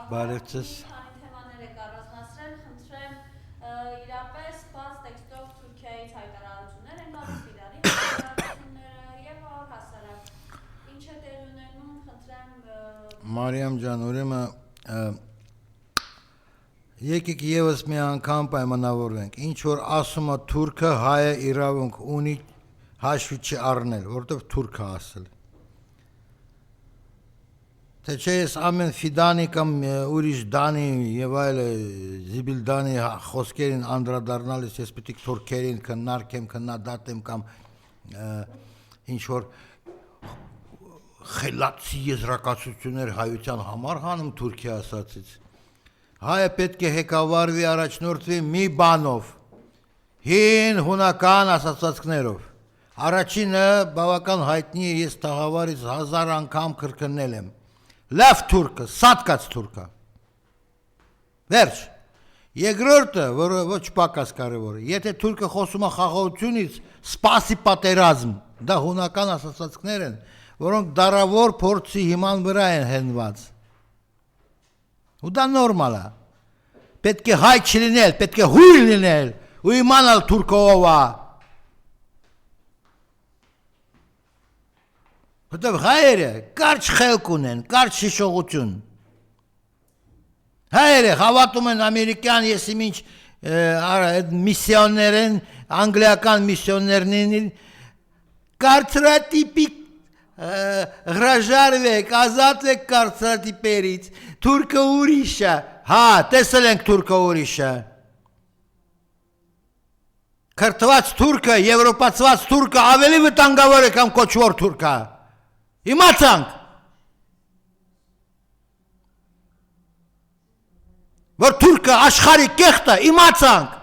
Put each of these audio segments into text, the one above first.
Բարևձեզ։ Քանի թեմաներ եք առանձնացրել, խնդրեմ իրապես բաց տեքստով Թուրքիայից հայտարարություններ են գալիս իրարի հայտարարությունները եւ որ հասարակ ինչ է տեղի ունենում, խնդրեմ Մարիամ ջան, ուրեմն եկեք եւս մի անգամ պայմանավորվենք, ինչ որ ասում է թուրքը, հայը իրավունք ունի հաշվի չառնել, որովհետեւ թուրքը ասել։ Թե չէ ես ամեն ֆիդանի կամ ուրիշ դանի եւ այլ զիբիլ դանի խոսքերին անդրադառնալիս ես պետք է թուրքերին քննարկեմ, քննադատեմ կամ ինչ որ խելացի եզրակացություններ հայության համար հանում Թուրքիա ասացից։ Հայը պետք է հեկավարվի առաջնորդվի մի բանով, հին հունական ասացվածքներով։ Առաջինը բավական հայտնի է, ես տաղավարից 1000 անգամ կրկնել եմ։ Լավ թուրքը, սատկած թուրքը։ Վերջ։ Երկրորդը, որը ոչ պակաս կարևոր է, եթե թուրքը խոսում է խաղաղությունից, սպասի պատերազմ, դա հունական ասացվածքներ են, որոնք դարավոր փորձի հիման վրա են հենված։ Ու դա նորմալ է։ Պետք է հայ չլինել, պետք է հույր լինել, ու իմանալ թուրքը ով է։ Որտեւ հայերը կարճ խելք ունեն, կարճ հիշողություն։ Հայերը հավատում են ամերիկյան եսիմինչ միսիոներեն, անգլիական միսիոներներին կարծրատիպիկ հրաժարվեք, ազատվեք կարծրատիպերից, թուրքը ուրիշ է, հա, տեսել ենք թուրքը ուրիշ է։ Քրթված թուրքը, եվրոպացված թուրքը ավելի վտանգավոր է կամ կոչվոր թուրքը։ Իմացանք։ Որ թուրքը աշխարհի կեղտը, իմացանք։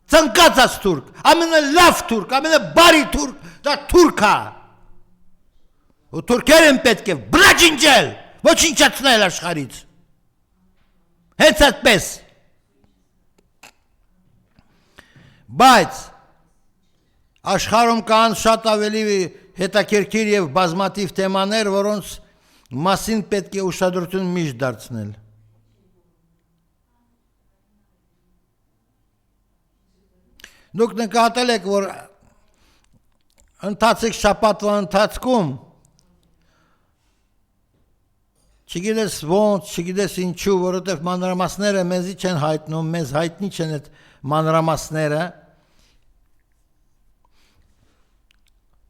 Ցանկացած թուրք, ամենալավ թուրք, ամենաբարի թուրք, դա թուրք է։ Ու թուրքերեն պետք է բրաջինջել, ոչնչացնել աշխարհից։ Հենց այդպես։ Բայց աշխարհում կան շատ ավելի հետաքրքիր եւ բազմաթիվ թեմաներ, որոնց մասին պետք է ուշադրություն միշտ դարձնել։ Դուք նկատել եք, որ ընթացիկ շաբաթվա ընթացքում չգիտես ոնց, չգիտես ինչու, որովհետև մանրամասները մեզի չեն հայտնում, մեզ հայտնի չեն այդ մանրամասները։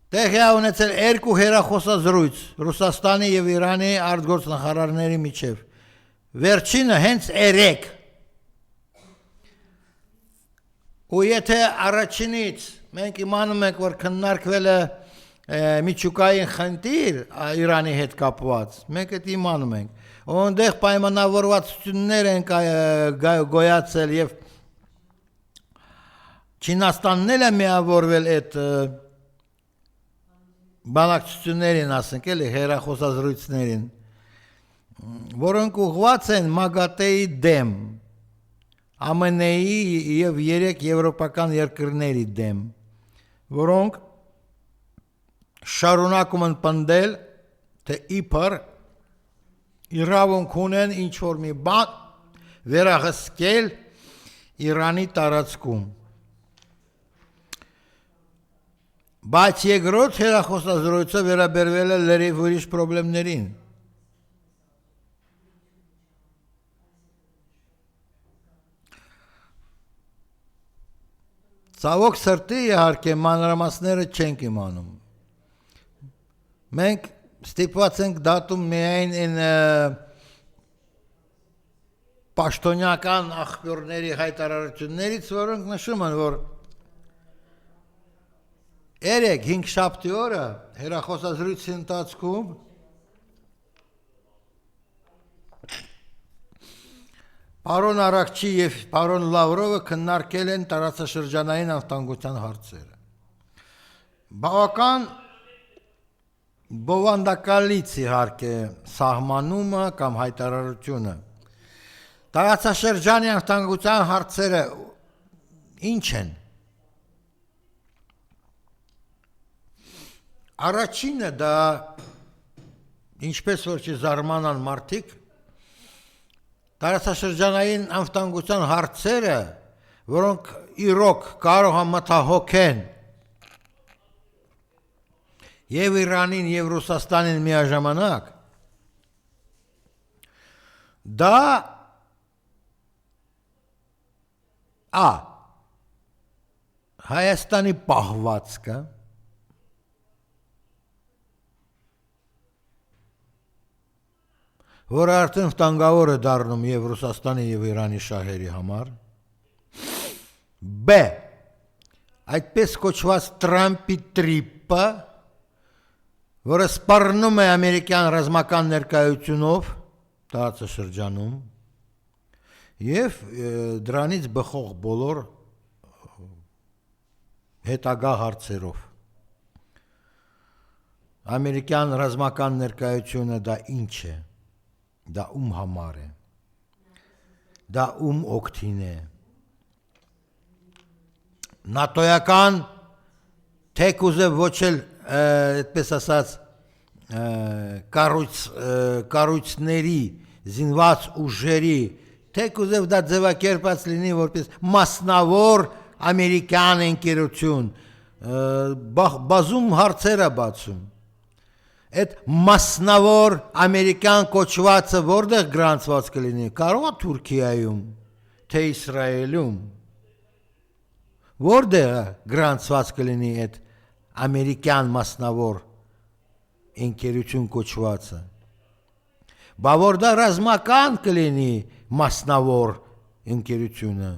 Տեղի ունեցել երկու հեռախոսազրույց Ռուսաստանի եւ Իրանի արտգործնախարարների միջև։ Վերջինը հենց երեք։ Ու եթե առաջինից մենք իմանում ենք, որ քննարկվել է միջուկային խնդիր Իրանի հետ կապված, մենք այդ իմանում ենք։ Որտեղ պայմանավորվածություններ են գոյացել եւ Չինաստանն էլ է միավորվել այդ բանակցություններին, ասենք էլի հեռախոսազրույցներին, որոնք ուղղված են ՄԱԳԱՏԷ-ի դեմ, ԱՄՆ-ի եւ 3 եվրոպական երկրների դեմ, որոնք շարունակում են պնդել, թե իբր իրավունք ունեն ինչ որ մի բան վերահսկել Իրանի տարածքում։ Բայց երկրորդ հեռախոսազրույցը վերաբերվել է լրիվ ուրիշ խնդիրներին։ Ցավոք սրտի իհարկե մանրամասները չենք իմանում։ Մենք ստիպված ենք դատում միայն այն պաշտոնյական աղբյուրների հայտարարություններից, որոնք նշում են, որ 3-5 շաբթի օրը հեռախոսազրույցի ընթացքում պարոն Արաքչի եւ պարոն Լավրովը քննարկել են տարածաշրջանային անվտանգության հարցերը։ Բավական բովանդակալից իհարկե սահմանումը կամ հայտարարությունը։ Տարածաշրջանի անվտանգության հարցերը ինչ են։ Առաջինը դա ինչպես որ չզարմանան մարդիկ, տարածաշրջանային անվտանգության հարցերը, որոնք իրոք կարող են մտահոգեն եւ Իրանին եւ Ռուսաստանին միաժամանակ, դա Հայաստանի պահվածքը, որը արդեն վտանգավոր է դառնում եւ Ռուսաստանի եւ Իրանի շահերի համար, B. Այդպես կոչված Տրամպի տրիպը, որը սպառնում է ամերիկյան ռազմական ներկայությունով տարածաշրջանում եւ դրանից բխող բոլոր հետագա հարցերով։ Ամերիկյան ռազմական ներկայությունը դա ինչ է, դա ում համար է, դա ում օգտին է, նատոյական թեկուզև ոչ էլ այդպես ասած կառույցների զինված ուժերի թեկուզև դա ձևակերպած լինի որպես մասնավոր ամերիկյան ընկերություն, բազում հարցեր է բացում։ Այդ մասնավոր ամերիկյան կոչվածը որտեղ գրանցված կլինի, կարող է Թուրքիայում, թե Իսրայելում, որտեղ գրանցված կլինի այդ ամերիկյան մասնավոր ընկերություն կոչվածը, բա որ դա ռազմական կլինի մասնավոր ընկերությունը,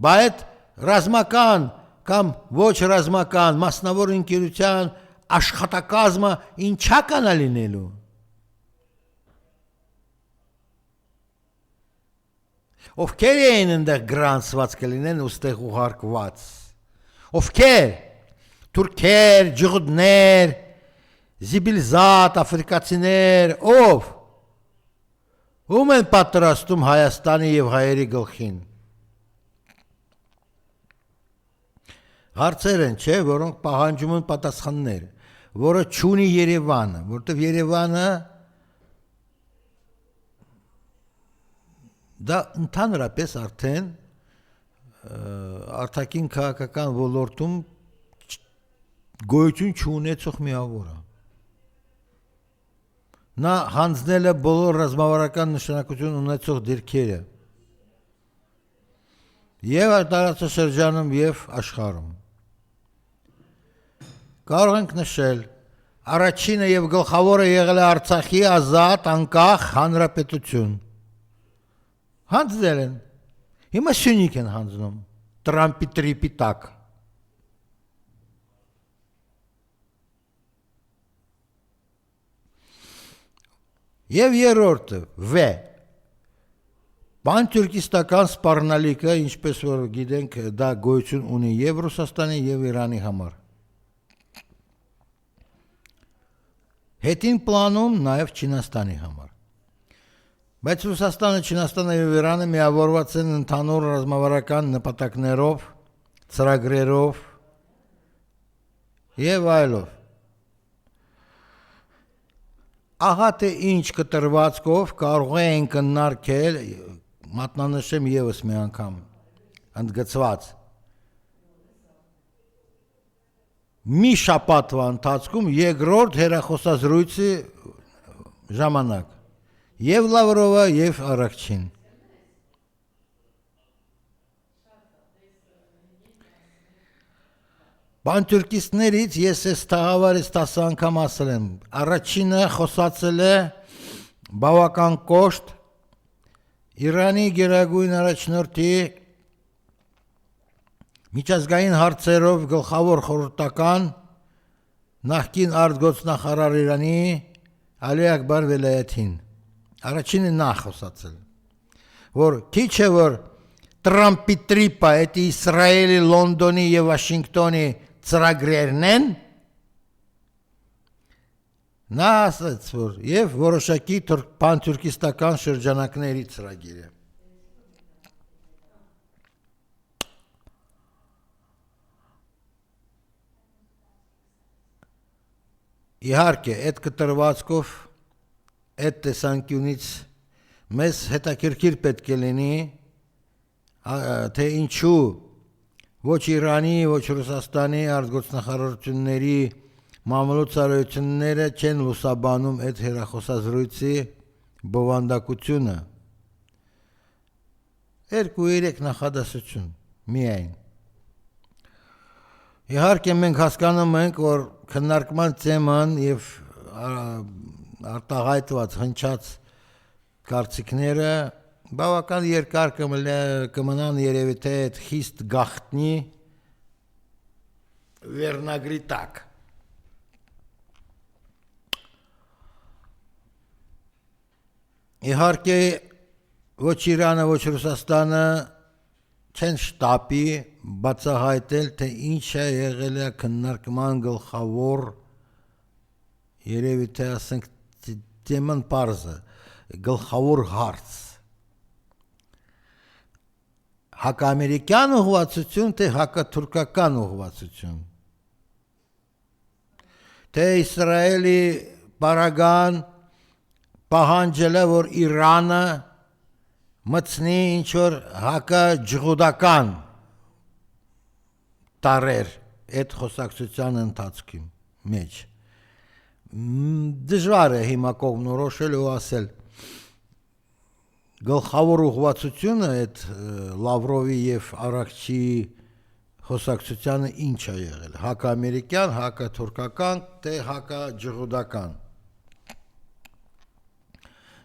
բա այդ ռազմական կամ ոչ ռազմական մասնավոր ընկերության աշխատակազմը ինչա կանա լինելու։ Ովքեր էին այնտեղ գրանցված կլինեն ուստեղ ուղարկված, ովքեր, թուրքեր, ջղուդներ, զիբիլզատ, աֆրիկացիներ, ով, ում են պատրաստում Հայաստանի և հայերի գլխին։ Հարցեր են, չէ, որոնք պահանջում են պատասխաններ, որը չունի Երևանը, որտև Երևանը դա ընդհանրապես արդեն արտաքին քաղաքական ոլորտում գոյություն չունեցող միավոր է։ Նա հանձնել է բոլոր ռազմավարական նշանակություն ունեցող դիրքերը եւ տարածաշրջանում եւ աշխարհում։ Կարող ենք նշել, առաջինը եւ գլխավորը եղել է Արցախի ազատ անկախ հանրապետություն։ Հանձնել են, հիմա Սյունիք են հանձնում, Տրամպի տրիպի տակ։ Եվ երրորդը, V. Պանթյուրքիստական սպառնալիքը, ինչպես որ գիտենք, դա գոյություն ունի եւ Ռուսաստանի եւ Իրանի համար։ Հետին պլանում նաեւ Չինաստանի համար։ Բայց Ռուսաստանը, Չինաստանը եւ Իրանը միավորված են ընդհանուր ռազմավարական նպատակներով, ծրագրերով եւ այլով։ Ահա թե ինչ կտրվածքով կարող են կնարկել, մատնանշեմ եւս մի անգամ, ընդգծված։ Մի շաբաթվա ընթացքում երկրորդ հեռախոսազրույցի ժամանակ եւ Լավրովը եւ Արաքչին։ Պանթյուրքիստներից ես այս տաղավարից 10 անգամ ասել եմ, առաջինը խոսացել է բավական կոշտ Իրանի գերագույն առաջնորդի միջազգային հարցերով գլխավոր խորհրդական նախկին արտգործնախարար Իրանի Ալի Ակբար Վելայաթին։ Առաջինը նա խոսացել, որ քիչ է որ Տրամպի տրիպը այդ Իսրայելի, Լոնդոնի եւ Վաշինգտոնի ծրագրերն են, նա ասաց, որ եւ որոշակի պանթյուրքիստական շրջանակների ծրագիրը։ Իհարկե, այդ կտրվածքով, այդ տեսանկյունից մեզ հետաքրքիր պետք է լինի թե ինչու ոչ Իրանի, ոչ Ռուսաստանի արտգործնախարարությունների մամլոյցարությունները չեն լուսաբանում այդ հեռախոսազրույցի բովանդակությունը։ 2-3 նախադասություն միայն։ Իհարկե մենք հասկանում ենք, որ քննարկման թեման եւ արտահայտված հնչած կարծիքները բավական երկար կմնան երևի թե այդ խիստ գաղտնի վերնագրի տակ։ Իհարկե ոչ Իրանը, ոչ Ռուսաստանը չեն շտապի բացահայտել, թե ինչ է եղել է քննարկման գլխավոր, երևի թե ասենք թեման պարզը, գլխավոր հարց։ Հակաամերիկյան ուղղվածություն, թե հակաթուրքական ուղղվածություն։ Թե Իսրայելի պարագան պահանջել է, որ Իրանը մտցնի ինչ-որ հակաջղուդական տարեր այդ խոսակցության ընթացքում մեջ։ Դժվար է հիմա կողմնորոշել ու ասել գլխավոր ուղղվածությունը այդ Լավրովի եւ Արաքչիի խոսակցությանը ինչ է եղել, հակաամերիկյան, հակաթուրքական, թե հակաջղուդական։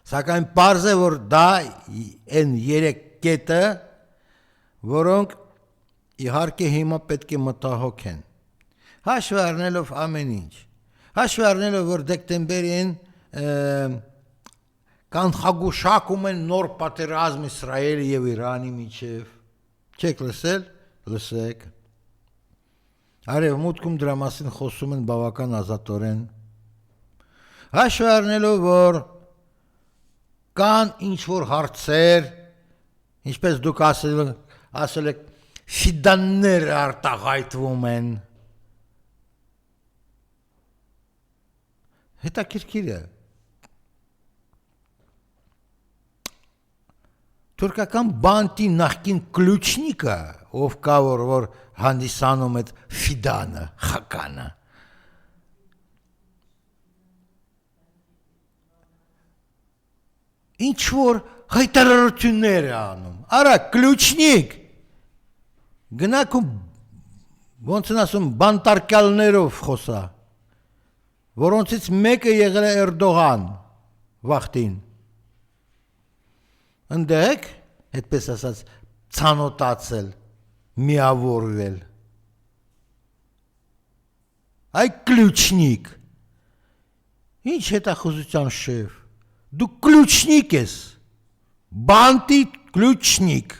Սակայն պարզ է, որ դա են 3 կետը, որոնք իհարկե հիմա պետք է մտահոգ են։ Հաշվի առնելով ամեն ինչ։ Հաշվի առնելով, որ դեկտեմբերին կանխագուշակում են նոր պատերազմ Իսրայելի եւ Իրանի միջև։ Չեք լսել, լսեք։ Արևմուտքում դրա մասին խոսում են բավական ազատորեն։ Հաշվի առնելով, որ կան ինչ-որ հարցեր, ինչպես դուք ասել եք, ֆիդաններ արտահայտվում են։ Հետաքրքիր է։ Թուրքական բանտի նախկին կլուչնիկը, ով կա որ հանդիսանում այդ ֆիդանը, խականը։ Ինչ-որ հայտարարություններ է անում։ Արա, կլուչնիկ, գնաք ու ոնց են ասում բանտարկյալներով խոսա, որոնցից մեկը եղել է Էրդողան վախտին։ Ընդեք, հետպես ասած, ցանոթացել, միավորվել։ Այ կլուչնիկ, ինչ հետախուզության շեֆ, դու կլուչնիկ ես, բանտի կլուչնիկ։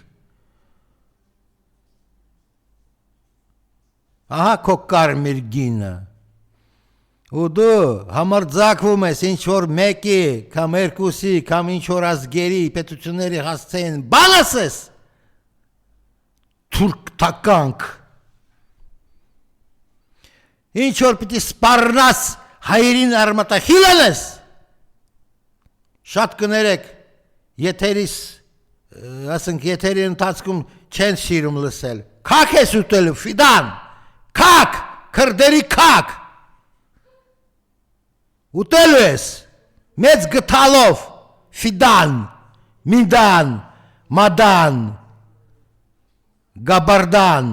Ահա քո կարմիր գինը։ Ու դու համարձակվում ես ինչ-որ մեկի, կամ երկուսի, կամ ինչ-որ ազգերի, պետությունների հասցեն, բան ասես, թուրք թականք։ Ինչ-որ պիտի սպառնաս հայերին արմատախիլ անես, շատ կներեք, եթերի ընթացքում չեն սիրում լսել, կակ ես ուտել ֆիդան, կակ, քրդերի կակ, ուտելու ես, մեծ գթալով, ֆիդան, միդան, մադան, գաբարդան,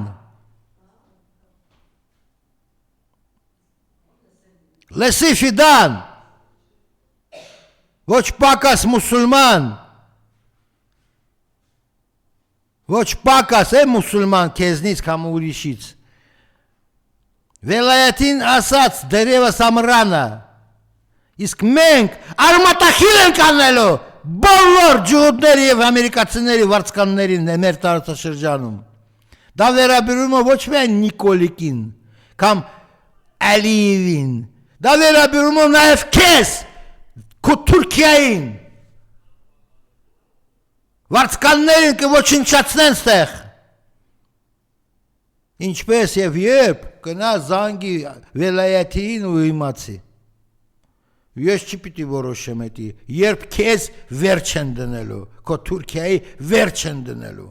լսի ֆիդան, ոչ պակաս մուսուլման, ոչ պակաս է մուսուլման քեզնից կամ ուրիշից, վելայատին ասաց դերևս ամրանը, իսկ մենք արմատախիլ ենք անելու բոլոր ջուդների և ամերիկացիների վարձկաններին մեր տարածաշրջանում, դա վերաբերում է ոչ միայն Նիկոլիկին կամ Ալիևին, դա վերաբերում է նաև քեզ, քո Թուրքիային, վարձկաններին կոչնչացնեն ստեղ, ինչպես և երբ կնա զանգի վելայաթին ու իմացի, Ես չպիտի որոշեմ էդի, երբ քեզ վերջ են դնելու, քո Թուրքիայի վերջ են դնելու։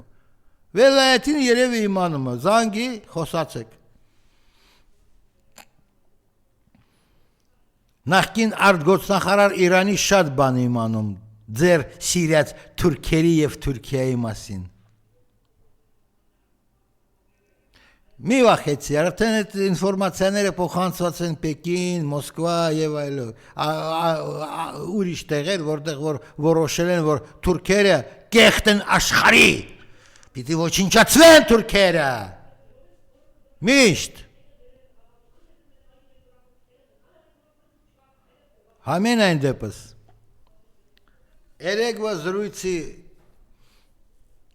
Վելայետին երևի իմանում է, զանգի խոսացեք։ Նախկին արտգործնախարար Իրանի շատ բան իմանում ձեր սիրած թուրքերի եւ Թուրքիայի մասին։ Մի վախեցի, արդեն այդ ինֆորմացիաները փոխանցված են Պեկին, Մոսկվա եւ այլն, ուրիշ տեղեր, որտեղ որ որոշել են, որ թուրքերը կեղտ են աշխարհի, պիտի ոչնչացվեն թուրքերը։ Միշտ։ Համենայն դեպս, երեկվա զրույցի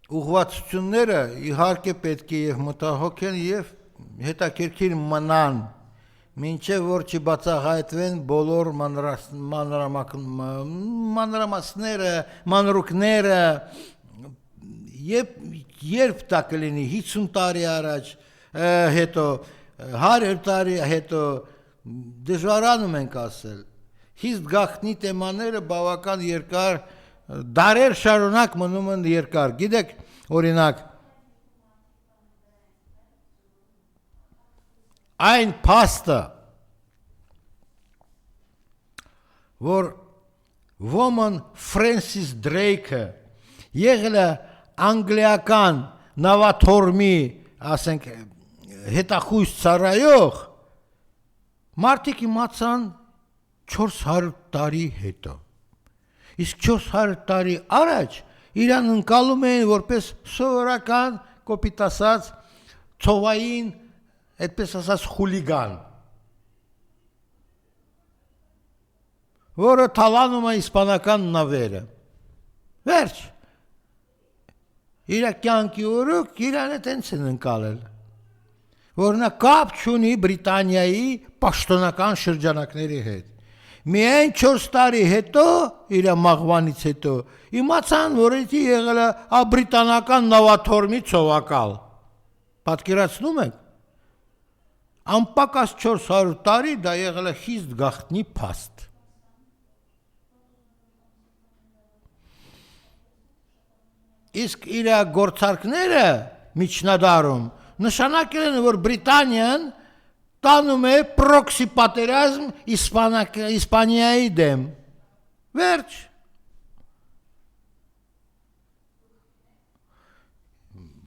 ուղղվածությունները իհարկե պետք է եւ մտահոգ են եւ հետաքրքիր մնան, մինչեւ որ չբացահայտվեն բոլոր մանրամասները, մանրուքները, երբ դա կլինի 50 տարի առաջ, հետո 100 տարի հետո դժվարանում ենք ասել։ Իսկ գաղտնի թեմաները բավական երկար դարեր շարունակ մնում են երկար։ Գիտեք, օրինակ, այն փաստը, որ ոմն Ֆրենսիս Դրեյքը եղել է անգլիական նավաթորմի, ասենք, հետախույզ ծառայող, մարդիկ իմացան 400 տարի հետո։ Իսկ 400 տարի առաջ իրան ընկալում էին որպես սովորական, կոպիտ ասած, ցովային, այդպես ասած, խուլիգան, որը թալանում է իսպանական նավերը։ Վերջ։ Իր կյանքի օրոք իրան է տենց են ընկալել, որ նա կապ չունի Բրիտանիայի պաշտոնական շրջանակների հետ։ Միայն 4 տարի հետո, իր մահվանից հետո, իմացան, որ էդի եղել է բրիտանական նավաթորմի ցովակալ։ Պատկերացնում եք։ Անպակաս 400 տարի դա եղել է խիստ գաղտնի փաստ։ Իսկ իր գործարքները միջնադարում նշանակել են, որ Բրիտանիան տանում է պրոքսի պատերազմ Իսպանիայի դեմ։ Վերջ։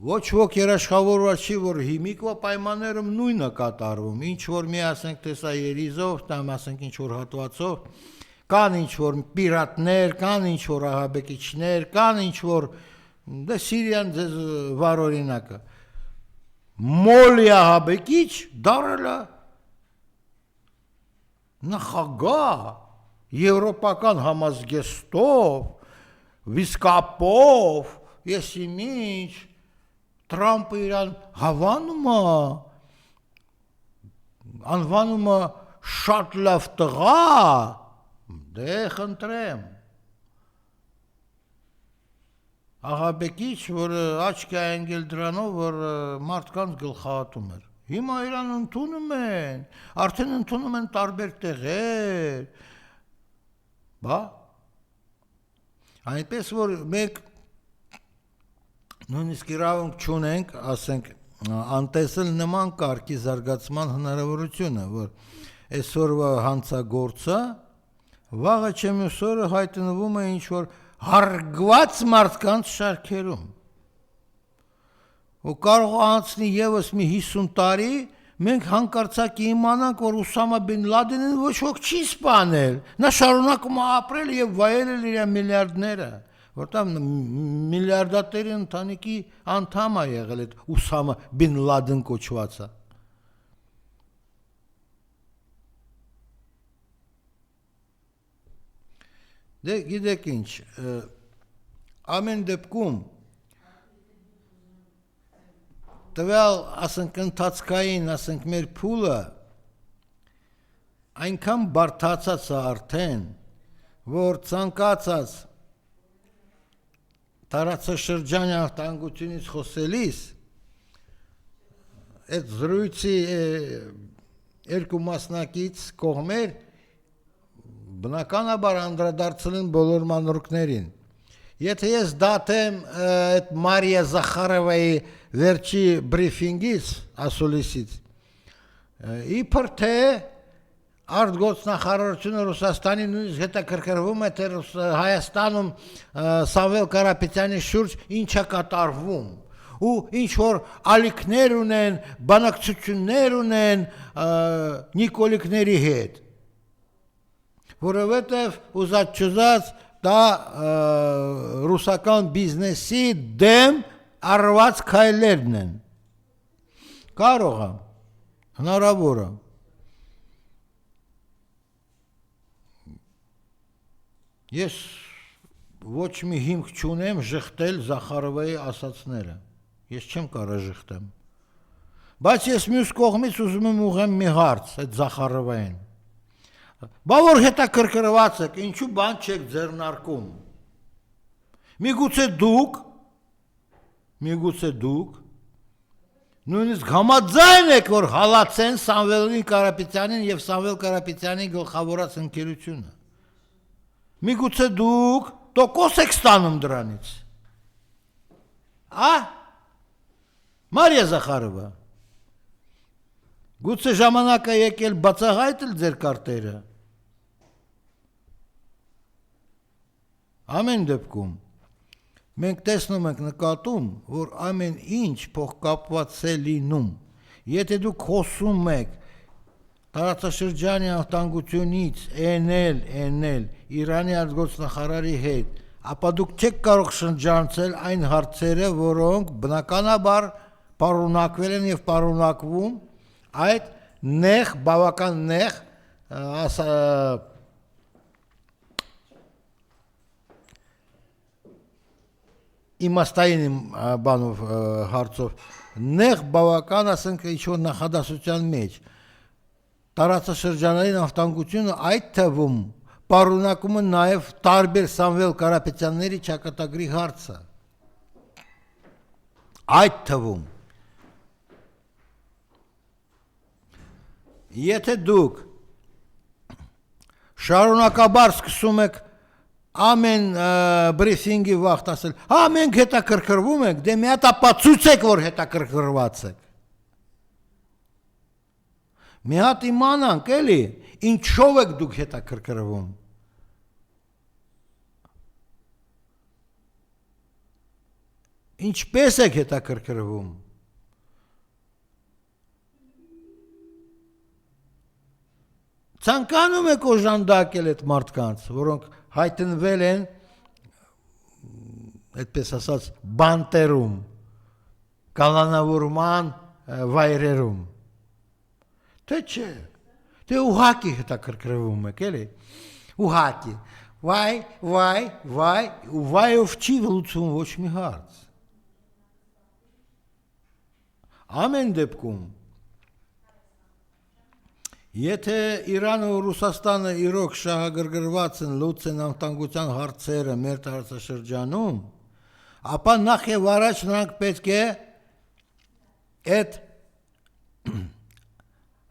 Ոչ ոք երաշխավորված չի, որ հիմիկվա պայմաններում նույնը կատարվում, ինչ որ մի ասենք տեսաերիզով, կամ ասենք ինչ որ հատվածով, կան ինչ որ պիրատներ, կան ինչ որ ահաբեկիչներ, կան ինչ որ դե Սիրիան ձեզ վառօրինակը։ Մոլի ահաբեկիչ դարել է նախագահ, եվրոպական համազգեստով, վիսկապով, եսի ինչ, Թրամփը իրան հավանում է, անվանում է շատ լավ տղա, դե խնդրեմ։ Ահաբեկիչ, որ աչք է ընկել դրանով, որ մարդկանց գլխահատում էր։ Հիմա իրան ընդունում են, արդեն ընդունում են տարբեր տեղեր, բա, այնպես, որ մենք նույնիսկ իրավունք չունենք, ասենք, անտեսել նման կարգի զարգացման հնարավորությունը, որ այսօրվա հանցագործը, վաղը չէ մյուս օրը հայտնվում է ինչ-որ հարգված մարդկանց շարքերում։ Ու կարող անցնի ևս մի 50 տարի, մենք հանկարծակի իմանանք, որ Ուսամա բին Լադենին ոչ ոք չի սպանել, նա շարունակում է ապրել և վայելել իր միլիարդները, որտեղ միլիարդատերի ընտանիքի անդամ է եղել այդ Ուսամա բին Լադեն կոչվածը։ Դե գիտեք ինչ, ամեն դեպքում տվյալ, ասենք, ընթացքային, ասենք, մեր փուլը այնքան բարդացած է արդեն, որ ցանկացած տարածաշրջանային անվտանգությունից խոսելիս այդ զրույցի երկու մասնակից կողմեր բնականաբար անդրադարձել են բոլոր մանրուքներին։ Եթե ես դատեմ այդ Մարիա Զախարովայի վերջի բրիֆինգից, ասուլիսից, իբր թե արտգործնախարարությունը Ռուսաստանի նույնիսկ հետաքրքրվում է, թե Հայաստանում Սամվել Կարապետյանի շուրջ ինչ է կատարվում, ու ինչ որ ալիքներ ունեն, բանակցություններ ունեն Նիկոլիկների հետ, որովհետև ուզած-չուզած դա ռուսական բիզնեսի դեմ արված քայլերն են։ Կարող է, հնարավոր է։ Ես ոչ մի հիմք չունեմ ժխտել Զախարովայի ասածները։ Ես չեմ կարող ժխտեմ։ Բայց ես մյուս կողմից ուզում եմ ուղղեմ մի հարց այդ Զախարովային։ Բա որ հետաքրքրված եք, ինչու բան չեք ձեռնարկում։ Միգուցե դուք նույնիսկ համաձայն եք, որ հալացեն Սամվել Կարապետյանին եւ Սամվել Կարապետյանի գլխավորած ընկերությունը։ Միգուցե դուք տոկոս եք ստանում դրանից։ Մարիա Զախարովա, գուցե ժամանակը եկել բացահայտել ձեր կարտերը։ Ամեն դեպքում մենք տեսնում ենք, նկատում, որ ամեն ինչ փոխկապված է լինում։ Եթե դուք խոսում եք տարածաշրջանի անվտանգությունից էնել Իրանի արտգործնախարարի հետ, ապա դուք չեք կարող շրջանցել այն հարցերը, որոնք բնականաբար պարունակվել են եւ պարունակվում այդ նեղ, բավական նեղ իմաստային բանով հարցով, նեղ բավական, ասենք, ինչ-որ նախադասության մեջ, տարածաշրջանային անվտանգությունը այդ թվում պարունակում է նաև տարբեր Սամվել Կարապետյանների ճակատագրի հարցը։ Այդ թվում։ Եթե դուք շարունակաբար սկսում եք ամեն բրիֆինգի վաղտ ասել, մենք հետաքրքրվում ենք, դե մի հատ ապացուցեք, որ հետաքրքրված եք։ Մի հատ իմանանք, էլի, ինչով եք դուք հետաքրքրվում։ Ինչպես եք հետաքրքրվում։ Ցանկանում եք օժանդակել այդ մարդկանց, որոնք հայտնվել են, այդպես ասած, բանտերում, կալանավորման վայրերում։ Թե չէ, թե ուղղակի հետաքրքրվում եք, էլի, ուղղակի, վայով չի լուծում ոչ մի հարց։ Ամեն դեպքում, եթե Իրանը ու Ռուսաստանը իրոք շահագրգռված են լուծեն անվտանգության հարցերը մեր տարածաշրջանում, ապա նախ եւ առաջ նրանք պետք է այդ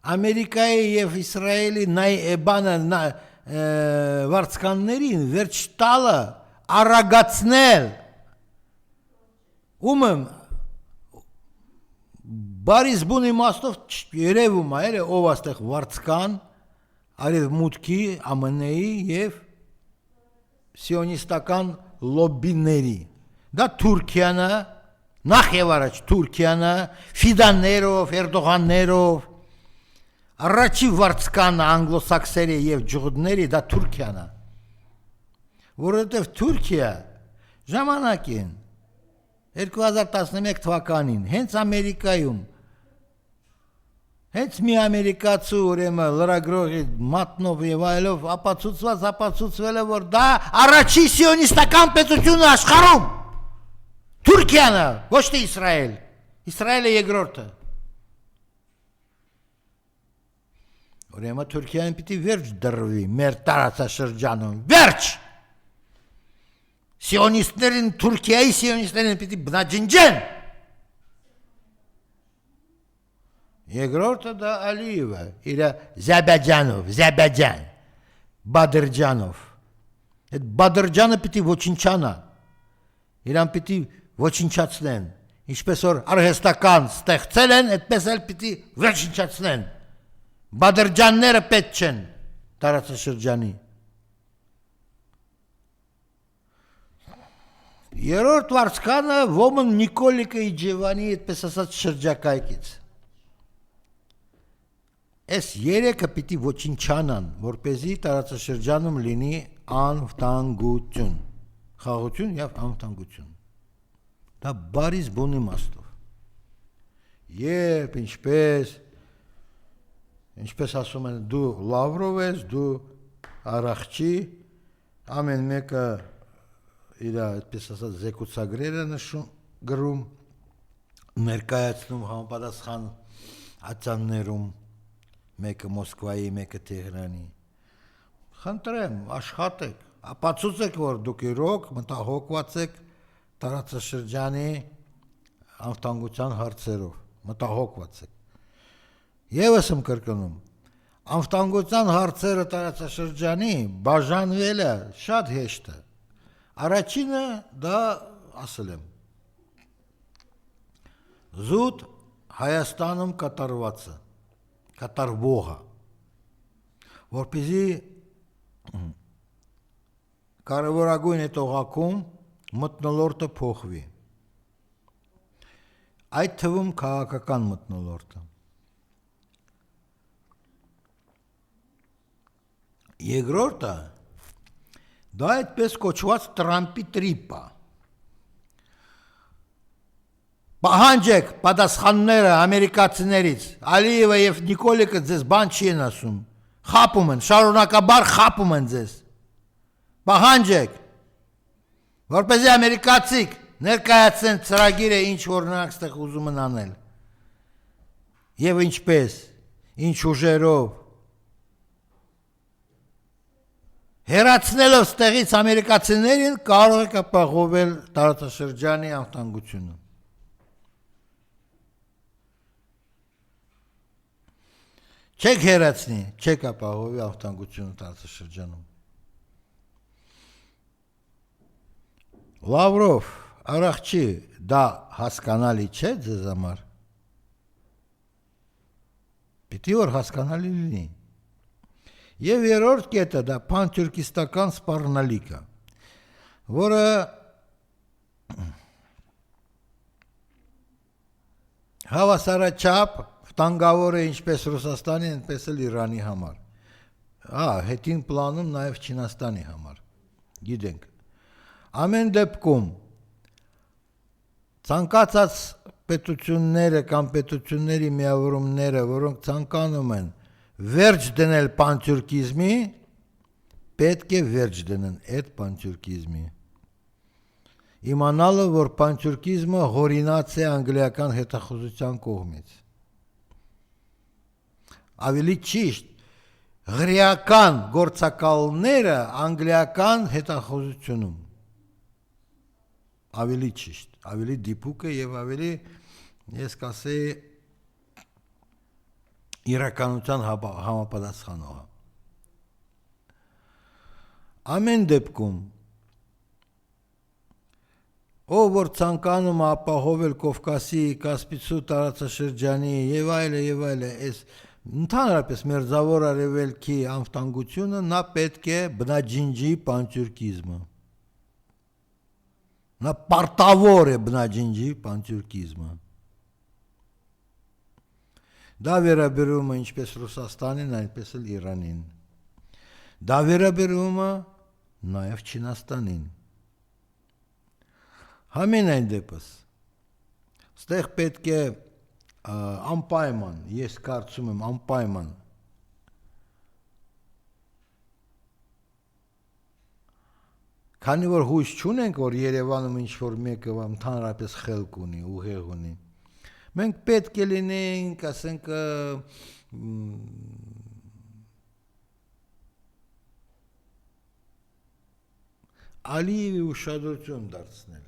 Ամերիկայի եւ Իսրայելի վարձկաններին վերջ տալը արագացնել, ում բարիս բուն իմաստով երևում է, ով աստեղ վարձկան, արևմուտքի, ԱՄՆ-ի եւ սիոնիստական լոբբիների։ Դա Թուրքիան է, նախ եւ առաջ Թուրքիան է, Ֆիդաններով, Էրդողաններով, առաջի վարձկանը անգլոսաքսերի եւ ջուղդների դա Թուրքիան է, որովհետեւ Թուրքիա ժամանակին 2011 թվականին հենց Ամերիկայում հենց մի ամերիկացու ուրեմն լրագրողի մատնով եւ այլով ապացուցվել է, որ դա առաջի սիոնիստական պետությունը աշխարհում Թուրքիան է, ոչ թե Իսրայել։ Իսրայելը երկրորդը։ Ուրեմն Թուրքիան պիտի վերջ դրվի մեր տարածաշրջանում, վերջ։ Սիոնիստներին, Թուրքիայի սիոնիստներին պիտի բնաջնջեն։ Երկրորդը դա Ալիևը, իր Զաբաջանով, Զաբաջան, Բադրջանով։ Այդ Բադրջանը պիտի ոչնչանա։ Իրան պիտի ոչնչացնեն։ Ինչպես որ արհեստական ստեղծել են, այդպես էլ պիտի ոչնչացնեն։ Բադրջանները պետք չեն տարածաշրջանի։ Երրորդ վարձկանը ոմն Նիկոլիկը Իջևանի այդպես ասած շրջակայքից։ Այս երեքը պիտի ոչնչանան, որպեսզի տարածաշրջանում լինի անվտանգություն, խաղաղություն եւ անվտանգություն։ Դա բարիս բուն իմաստով։ Երբ ինչպես ասում են, դու Լավրով ես, դու Արախչի, ամեն մեկը իր այդպես ասած զեկուցագրերը նշում, գրում, ներկայացնում համապատասխան ատյաններում, մեկը Մոսկվայի, մեկը Տեհրանի։ Խնդրեմ, աշխատեք, ապացուցեք, որ դուք իրոք մտահոգված եք տարածաշրջանի անվտանգության հարցերով, մտահոգված եք։ Եվս եմ կրկնում, անվտանգության հարցերը տարածաշրջանի բաժանվելը շատ հեշտ է։ Առաջինը դա ասել եմ։ Զուտ Հայաստանում կատարվածը, կատարվողը, որպեսզի կարևորագույն այդ օղակում մթնոլորտը փոխվի։ Այդ թվում քաղաքական մթնոլորտը։ Երկրորդը դա այդպես կոչված Տրամպի տրիպ է։ Պահանջեք պատասխանները ամերիկացիներից, Ալիևը եւ Նիկոլիկը ձեզ բան չի են ասում, խապում են, շարունակաբար խապում են ձեզ։ Պահանջեք, որպեսզի ամերիկացիք ներկայացնեն ծրագիրը, ինչ որ նրանք ստեղ ուզում են անել։ Եվ ինչպես, ինչ ուժերով, հեռացնելով ստեղից ամերիկացիներին կարող եք ապահովել տարածաշրջանի անվտանգությունը։ Չեք հեռացնի, չեք ապահովի անվտանգությունը տարածաշրջանում։ Լավրով, Արախչի, դա հասկանալի չէ ձեզ համար։ Պիտի որ հասկանալի լինի։ Եվ երրորդ կետը դա պանթյուրքիստական սպառնալիքը, որը հավասարաչափ վտանգավոր է ինչպես Ռուսաստանի, այնպես էլ Իրանի համար։ Հետին պլանում նաև Չինաստանի համար։ Գիտենք։ Ամեն դեպքում ցանկացած պետությունները կամ պետությունների միավորումները, որոնք ցանկանում են վերջ դնել պանթյուրքիզմի, պետք է վերջ դնեն այդ պանթյուրքիզմի։ Իմանալը, որ պանթյուրքիզմը հորինած է անգլիական հետախուզության կողմից։ Ավելի ճիշտ, հրեական գործակալները անգլիական հետախուզությունում։ Ավելի ճիշտ, ավելի դիպուկ է եւ ավելի, ես կասեի, իրականության համապատասխանող։ Ամեն դեպքում ով որ ցանկանում ապահովել Կովկասի, Կասպիցու տարածաշրջանի եւ այլն, այս ընդհանրապես մերձավոր արևելքի անվտանգությունը նա պետք է բնաջինջի պանթյուրքիզմը։ Նա պարտավոր է բնաջինջի պանթյուրքիզմը։ Դա վերաբերում է ինչպես Ռուսաստանին, այնպես էլ Իրանին։ Դա վերաբերում է նաև Չինաստանին։ Համենայն դեպս, ստեղ պետք է անպայման, ես կարծում եմ անպայման, քանի որ հույս չունենք, որ Երևանում ինչ-որ մեկը ընդհանրապես խելք ունի, ուղեղ ունի, մենք պետք է լինենք, ասենք, Ալիևի ուշադրություն դարձնել։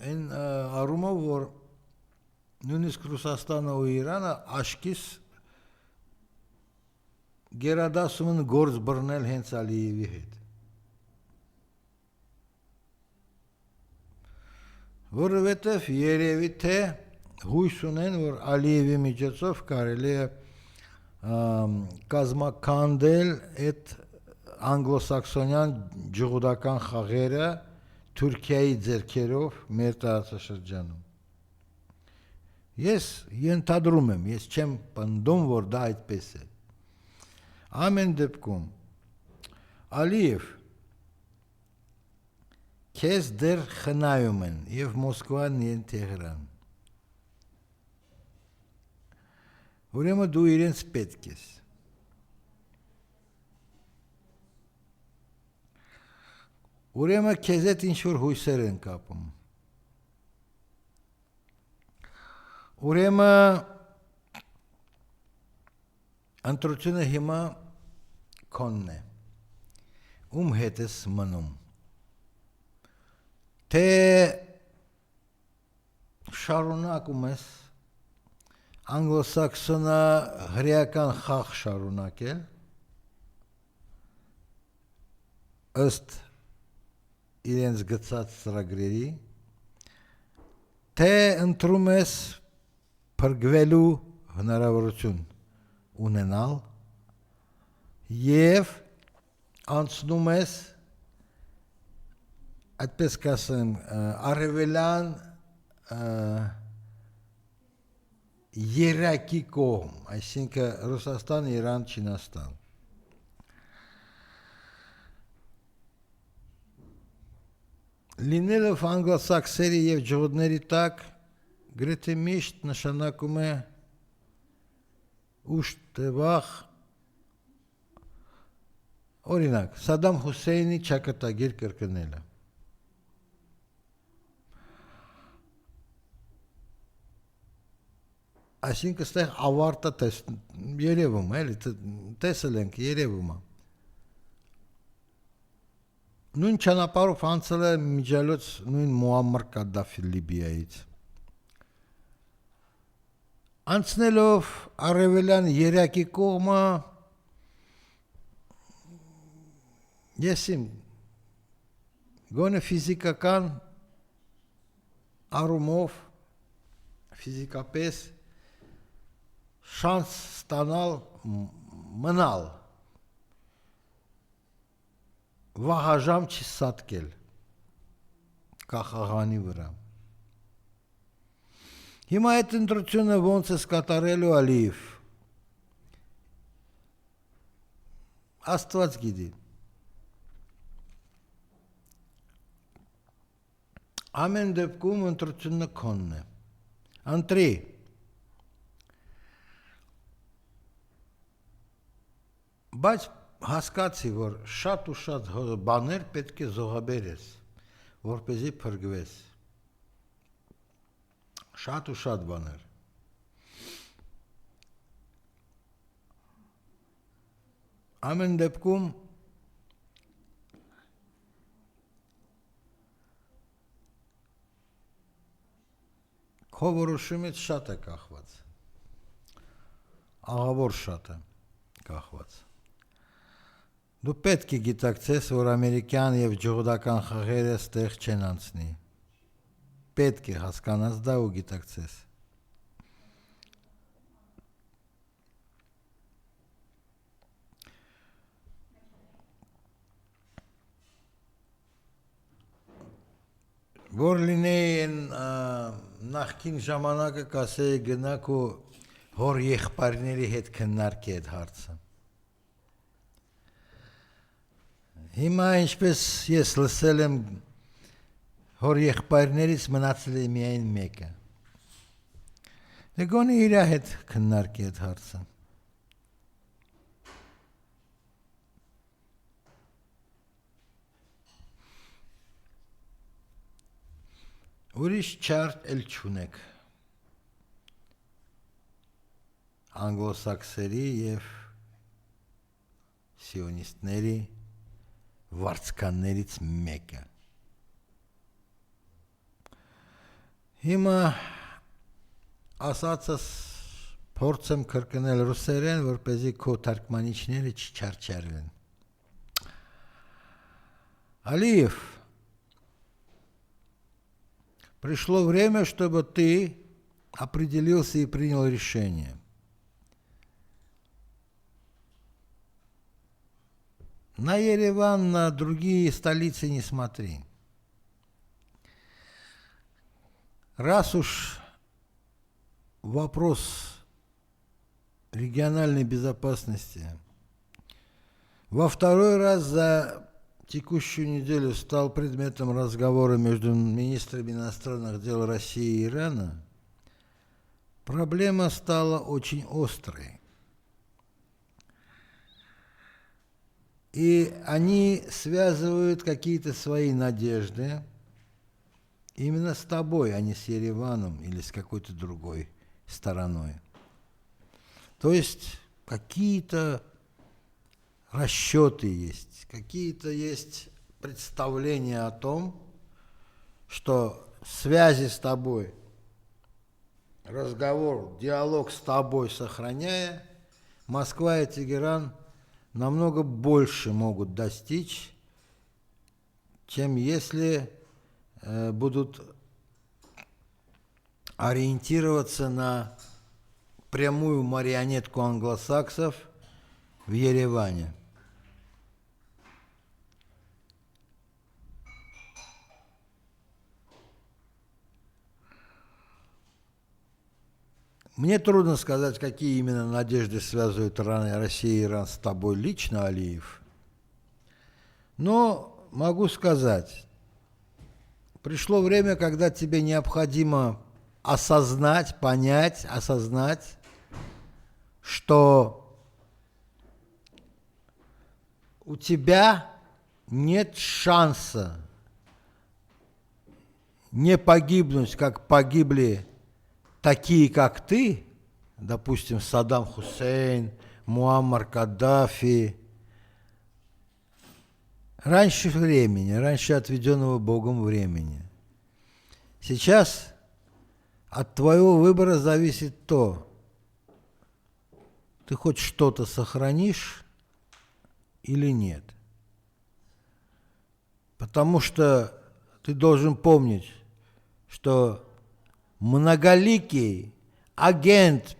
Այն առումով, որ նույնիսկ Ռուսաստանը ու Իրանը աշկիս գերադասում են գործ բռնել հենց Ալիևի հետ։ Որովհետև երևի թե հույս ունեն, որ Ալիևի միջոցով կարելի է կազմակերպել այդ անգլոսաքսոնյան ջհուդական խաղերը Թուրքիայի ձեռքերով մեր տարածաշրջանում։ Ես ենթադրում եմ, ես չեմ պնդում, որ դա այդպես է։ Ամեն դեպքում Ալիև քեզ դեռ խնայում են եւ Մոսկվան եւ Թեհրան։ Ուրեմն դու իրենց պետք ես։ Ուրեմն քեզ հետ ինչ-որ հույսեր են կապում։ Ուրեմն ընտրությունը հիմա քոնն է։ Ում հետ ես մնում։ Թե շարունակում ես անգլոսաքսոնա հրեական խաղ շարունակել ըստ իրենց գծած ծրագրերի, թե ընտրում ես փրկվելու հնարավորություն ունենալ եւ անցնում ես այդպես կասեմ արևելյան երակի կողմ, այսինքն Ռուսաստան, Իրան, Չինաստան։ Լինելով անգլոսաքսերի եւ ջհուդների տակ գրեթե միշտ նշանակում է ուշ թե վաղ օրինակ Սադամ Հուսեյնի ճակատագիր կրկնելը։ Այսինքն ստեղ ավարտը երևում է, էլի տեսել ենք երևում է։ Նույն ճանապարհով անցել է միջալոց նույն Մուամմար Կադդաֆի Լիբիայից։ Անցնելով արևելյան երակի կողմը ես իմ գոնե ֆիզիկական առումով ֆիզիկապես շանս ստանալ մնալ վահաժամ չսատկել կախաղանի վրա։ Հիմա այդ ընտրությունը ոնց է կատարելու Ալիև։ Աստված գիտի։ Ամեն դեպքում ընտրությունը քոնն է։ Ընտրի։ Բայց հասկացի, որ շատ ու շատ բաներ պետք է զոհաբերես, որպեսզի փրկվես։ Շատ ու շատ բաներ։ Ամեն դեպքում քո որոշումից շատ է կախված։ Աղավոր շատ է կախված։ Դու պետք է գիտակցես, որ ամերիկյան եւ ջհուդական խաղերը ստեղ չեն անցնի։ Պետք է հասկանաս դա ու գիտակցես։ Որ լինեին նախքին ժամանակը կասեի գնաք ու հոր եղբայրների հետ քննարկի այդ հարցը։ Հիմա ինչպես ես լսել եմ հոր եղբայրներից մնացել է միայն մեկը։ Դե գոնե իր հետ քննարկի այդ հարցը։ Ուրիշ չարտ էլ չունեք անգլոսաքսերի և սիոնիստների վարձկաններից մեկը։ Հիմա ասածս փորձեմ կրկնել ռուսերեն, որպեսզի քո թարգմանիչները չչարչարվեն։ Алиев, пришло время, чтобы ты определился и принял решение. На Ереван, на другие столицы не смотри. Раз уж вопрос региональной безопасности во второй раз за текущую неделю стал предметом разговора между министрами иностранных дел России и Ирана, проблема стала очень острой. И они связывают какие-то свои надежды именно с тобой, а не с Ереваном или с какой-то другой стороной. То есть какие-то расчеты есть, какие-то есть представления о том, что связи с тобой, разговор, диалог с тобой сохраняя, Москва и Тегеран намного больше могут достичь, чем если будут ориентироваться на прямую марионетку англосаксов в Ереване. Мне трудно сказать, какие именно надежды связывают Россию и Иран с тобой лично, Алиев. Но могу сказать, пришло время, когда тебе необходимо осознать, понять, осознать, что у тебя нет шанса не погибнуть, как погибли такие, как ты, допустим, Саддам Хусейн, Муаммар Каддафи, раньше времени, раньше отведенного Богом времени. Сейчас от твоего выбора зависит то, ты хоть что-то сохранишь или нет. Потому что ты должен помнить, что многоликий агент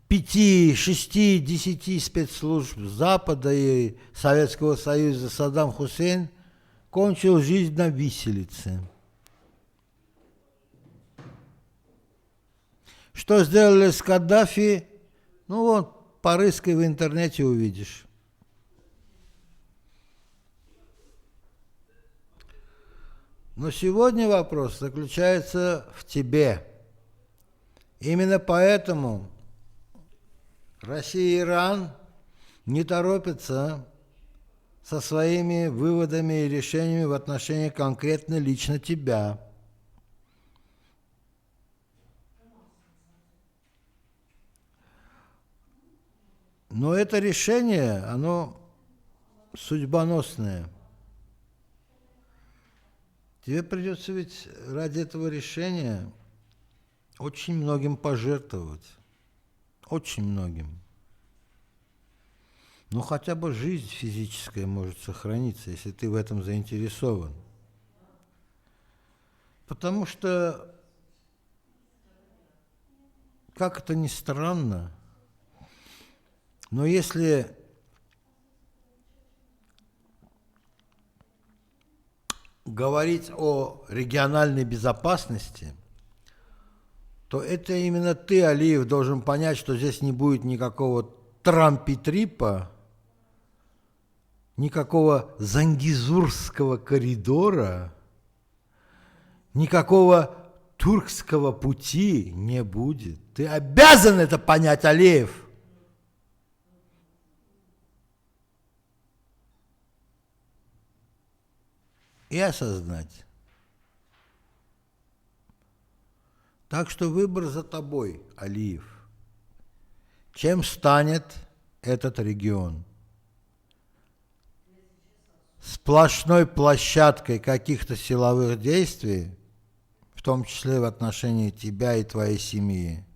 5, 6, 10 спецслужб Запада и Советского Союза Саддам Хусейн кончил жизнь на виселице. Что сделали с Каддафи? Ну вот, порыскай в интернете, увидишь. Но сегодня вопрос заключается в тебе. Именно поэтому Россия и Иран не торопятся со своими выводами и решениями в отношении конкретно лично тебя. Но это решение, оно судьбоносное. Тебе придется ведь ради этого решения очень многим пожертвовать. Очень многим. Ну, хотя бы жизнь физическая может сохраниться, если ты в этом заинтересован. Потому что, как это ни странно, но если говорить о региональной безопасности, то это именно ты, Алиев, должен понять, что здесь не будет никакого трампи-трипа, никакого зангизурского коридора, никакого тюркского пути не будет. Ты обязан это понять, Алиев. И осознать. Так что выбор за тобой, Алиев. Чем станет этот регион? Сплошной площадкой каких-то силовых действий, в том числе в отношении тебя и твоей семьи?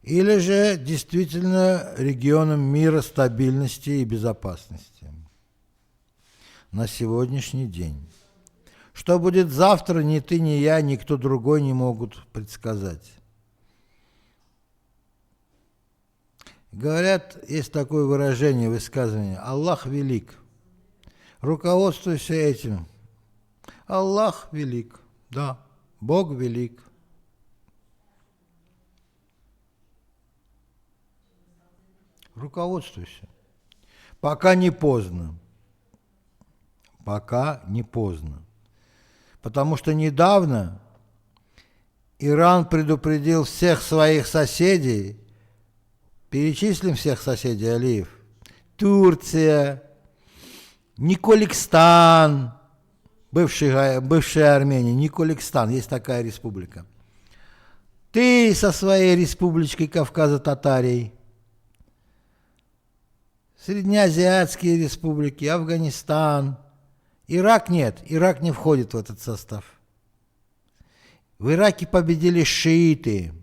или же действительно регионом мира, стабильности и безопасности на сегодняшний день. Что будет завтра, ни ты, ни я, никто другой не могут предсказать. Говорят, есть такое выражение, высказывание: Аллах велик. Руководствуйся этим. Аллах велик. Да, Бог велик. Руководствуйся. Пока не поздно. Пока не поздно. Потому что недавно Иран предупредил всех своих соседей, перечислим всех соседей, Алиев: Турция, Николикстан, бывшая Армения, Николикстан, есть такая республика. Ты со своей республичкой Кавказа-Татарии, Среднеазиатские республики, Афганистан. Ирак нет, Ирак не входит в этот состав. В Ираке победили шииты,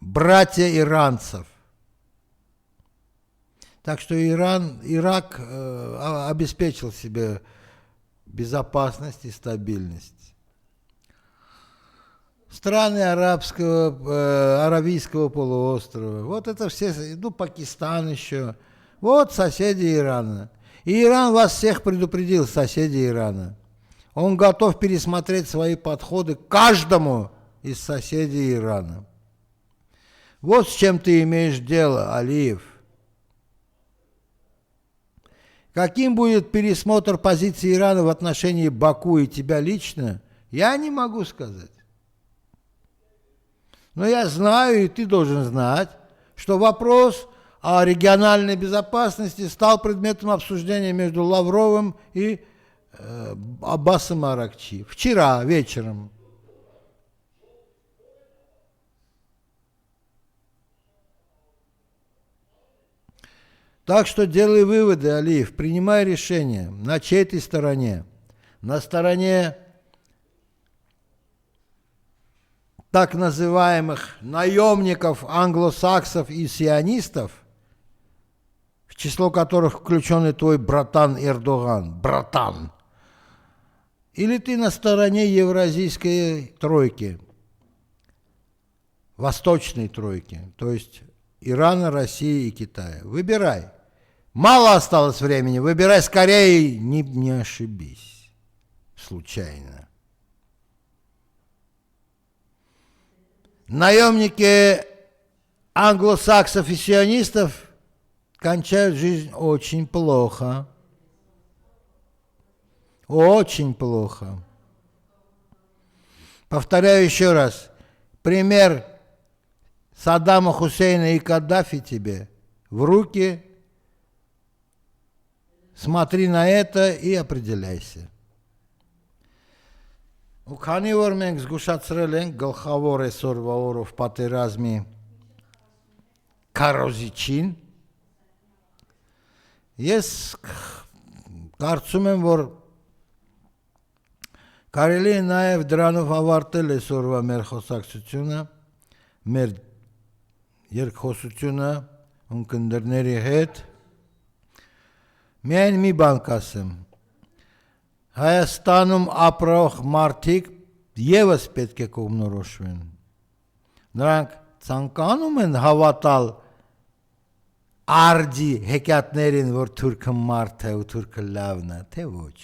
братья иранцев. Так что Ирак обеспечил себе безопасность и стабильность. Страны Аравийского полуострова, вот это все, Пакистан еще, вот соседи Ирана. И Иран вас всех предупредил, соседи Ирана. Он готов пересмотреть свои подходы к каждому из соседей Ирана. Вот с чем ты имеешь дело, Алиев. Каким будет пересмотр позиции Ирана в отношении Баку и тебя лично, я не могу сказать. Но я знаю, и ты должен знать, что вопрос о региональной безопасности стал предметом обсуждения между Лавровым и Аббасом Аракчи вчера вечером. Так что делай выводы, Алиев, принимай решение, на чьей ты стороне. На стороне так называемых наемников, англосаксов и сионистов, в число которых включен и твой братан Эрдоган, братан. Или ты на стороне евразийской тройки, восточной тройки, то есть Ирана, России и Китая. Выбирай. Мало осталось времени, выбирай скорее, не ошибись случайно. Наемники англосаксов и сионистов кончают жизнь очень плохо. Очень плохо. Повторяю еще раз. Пример Саддама Хусейна и Каддафи тебе в руки. Смотри на это и определяйся. Ու քանի որ մենք զգուշացրել ենք գլխավոր այսօրվա օրով պատերազմի քարոզիչին, ես կարծում եմ, որ կարելի է նաև դրանով ավարտել այսօրվա մեր խոսակցությունը, մեր երկխոսությունը ունկնդրների հետ։ Միայն մի բան կասեմ. Հայաստանում ապրող մարդիկ ևս պետք է կողմնորոշվեն։ Նրանք ցանկանում են հավատալ արձի հեքիաթներին, որ թուրքը մարդ է ու թուրքը լավն է, թե ոչ։